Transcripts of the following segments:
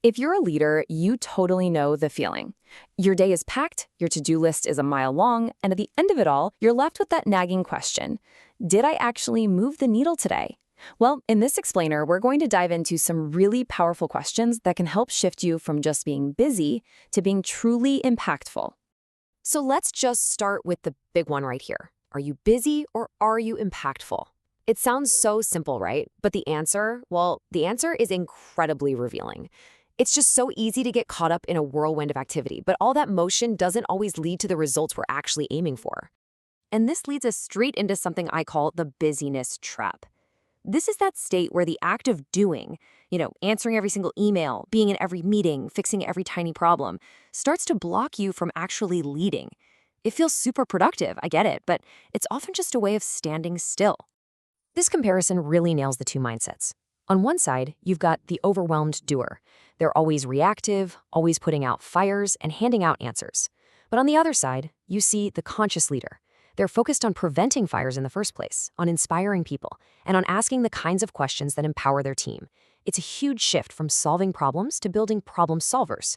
If you're a leader, you totally know the feeling. Your day is packed, your to-do list is a mile long, and at the end of it all, you're left with that nagging question. Did I actually move the needle today? Well, in this explainer, we're going to dive into some really powerful questions that can help shift you from just being busy to being truly impactful. So let's just start with the big one right here. Are you busy or are you impactful? It sounds so simple, right? But the answer, well, the answer is incredibly revealing. It's just so easy to get caught up in a whirlwind of activity, but all that motion doesn't always lead to the results we're actually aiming for. And this leads us straight into something I call the busyness trap. This is that state where the act of doing, answering every single email, being in every meeting, fixing every tiny problem, starts to block you from actually leading. It feels super productive, I get it, but it's often just a way of standing still. This comparison really nails the two mindsets. On one side, you've got the overwhelmed doer. They're always reactive, always putting out fires, and handing out answers. But on the other side, you see the conscious leader. They're focused on preventing fires in the first place, on inspiring people, and on asking the kinds of questions that empower their team. It's a huge shift from solving problems to building problem solvers.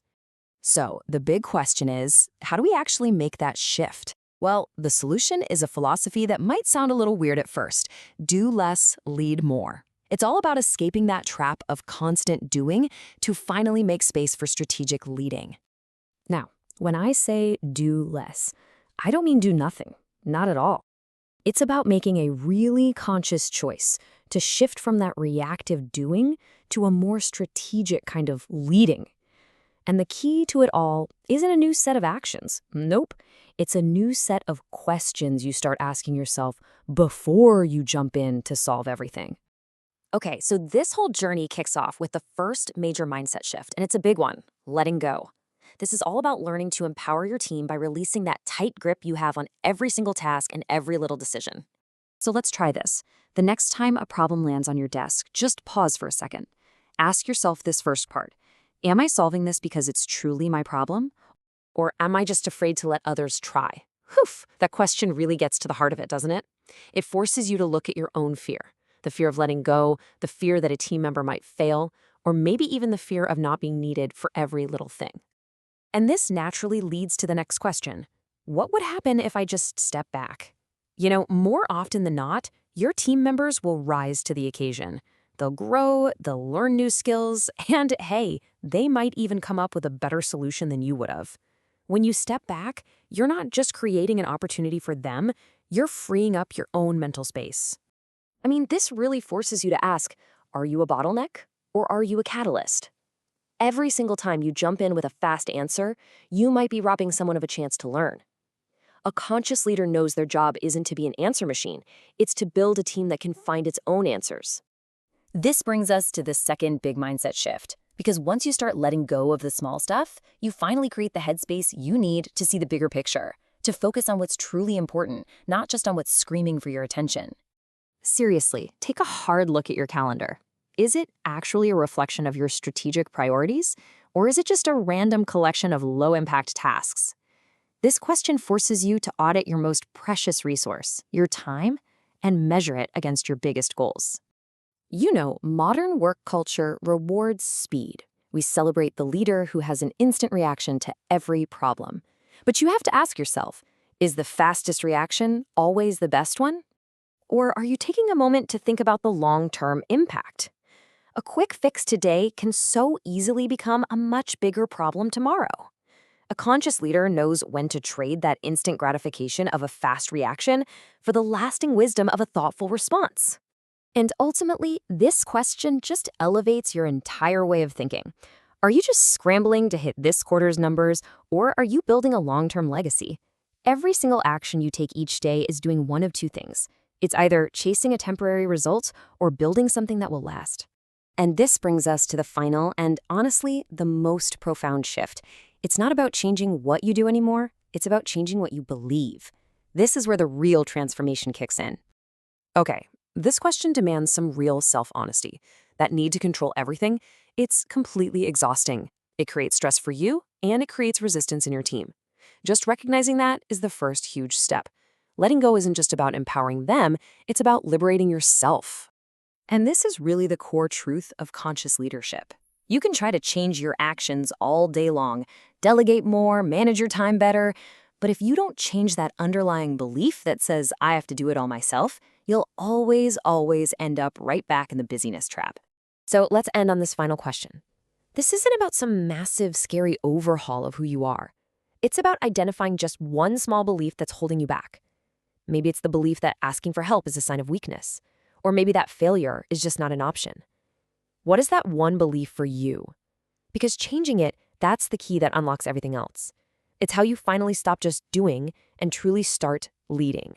So, the big question is, how do we actually make that shift? Well, the solution is a philosophy that might sound a little weird at first. Do less, lead more. It's all about escaping that trap of constant doing to finally make space for strategic leading. Now, when I say do less, I don't mean do nothing. Not at all. It's about making a really conscious choice to shift from that reactive doing to a more strategic kind of leading. And the key to it all isn't a new set of actions. Nope. It's a new set of questions you start asking yourself before you jump in to solve everything. Okay, so this whole journey kicks off with the first major mindset shift, and it's a big one, letting go. This is all about learning to empower your team by releasing that tight grip you have on every single task and every little decision. So let's try this. The next time a problem lands on your desk, just pause for a second. Ask yourself this first part. Am I solving this because it's truly my problem? Or am I just afraid to let others try? Whew, that question really gets to the heart of it, doesn't it? It forces you to look at your own fear. The fear of letting go, the fear that a team member might fail, or maybe even the fear of not being needed for every little thing. And this naturally leads to the next question. What would happen if I just step back? More often than not, your team members will rise to the occasion. They'll grow, they'll learn new skills, and hey, they might even come up with a better solution than you would have. When you step back, you're not just creating an opportunity for them, you're freeing up your own mental space. This really forces you to ask, are you a bottleneck or are you a catalyst? Every single time you jump in with a fast answer, you might be robbing someone of a chance to learn. A conscious leader knows their job isn't to be an answer machine, it's to build a team that can find its own answers. This brings us to the second big mindset shift, because once you start letting go of the small stuff, you finally create the headspace you need to see the bigger picture, to focus on what's truly important, not just on what's screaming for your attention. Seriously, take a hard look at your calendar. Is it actually a reflection of your strategic priorities, or is it just a random collection of low-impact tasks? This question forces you to audit your most precious resource, your time, and measure it against your biggest goals. Modern work culture rewards speed. We celebrate the leader who has an instant reaction to every problem. But you have to ask yourself, is the fastest reaction always the best one? Or are you taking a moment to think about the long-term impact? A quick fix today can so easily become a much bigger problem tomorrow. A conscious leader knows when to trade that instant gratification of a fast reaction for the lasting wisdom of a thoughtful response. And ultimately, this question just elevates your entire way of thinking. Are you just scrambling to hit this quarter's numbers, or are you building a long-term legacy? Every single action you take each day is doing one of two things. It's either chasing a temporary result or building something that will last. And this brings us to the final and, honestly, the most profound shift. It's not about changing what you do anymore, it's about changing what you believe. This is where the real transformation kicks in. Okay, this question demands some real self-honesty. That need to control everything, it's completely exhausting. It creates stress for you, and it creates resistance in your team. Just recognizing that is the first huge step. Letting go isn't just about empowering them, it's about liberating yourself. And this is really the core truth of conscious leadership. You can try to change your actions all day long, delegate more, manage your time better, but if you don't change that underlying belief that says, I have to do it all myself, you'll always end up right back in the busyness trap. So let's end on this final question. This isn't about some massive, scary overhaul of who you are. It's about identifying just one small belief that's holding you back. Maybe it's the belief that asking for help is a sign of weakness, or maybe that failure is just not an option. What is that one belief for you? Because changing it, that's the key that unlocks everything else. It's how you finally stop just doing and truly start leading.